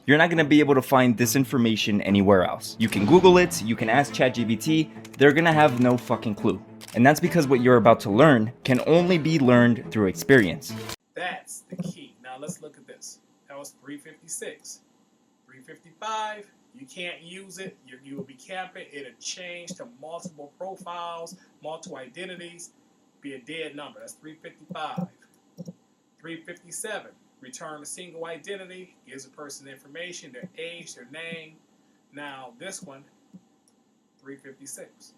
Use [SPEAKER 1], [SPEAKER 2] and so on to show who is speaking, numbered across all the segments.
[SPEAKER 1] You're not going to be able to find this information anywhere else. You can Google it, you can ask ChatGPT, they're going to have no fucking clue. And that's because what you're about to learn can only be learned through experience.
[SPEAKER 2] That's the key. Now let's look at this. That was 356. 355, you can't use it. You will be capping. It'll change to multiple profiles, multiple identities, be a dead number. That's 355. 357, return a single identity, gives a person information, their age, their name. Now this one, 356.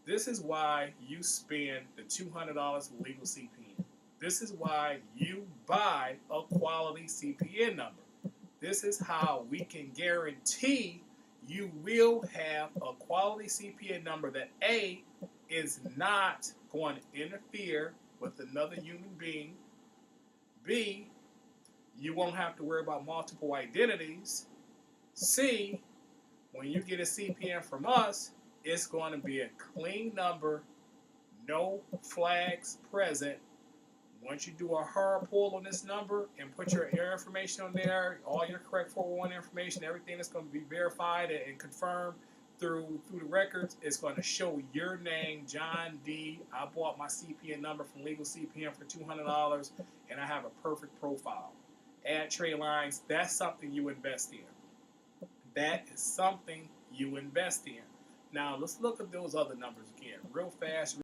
[SPEAKER 2] This is why you spend the $200 with legal CPN. This is why you buy a quality CPN number. This is how we can guarantee you will have a quality CPN number that A, is not going to interfere with another human being. B, you won't have to worry about multiple identities. C, when you get a CPN from us, it's going to be a clean number, no flags present. Once you do a hard pull on this number and put your information on there, all your correct 401 information, everything that's going to be verified and confirmed through the records, it's going to show your name, John D. I bought my CPN number from Legal CPN for $200, and I have a perfect profile. Add trade lines, that's something you invest in. That is something you invest in. Now, let's look at those other numbers again, real fast.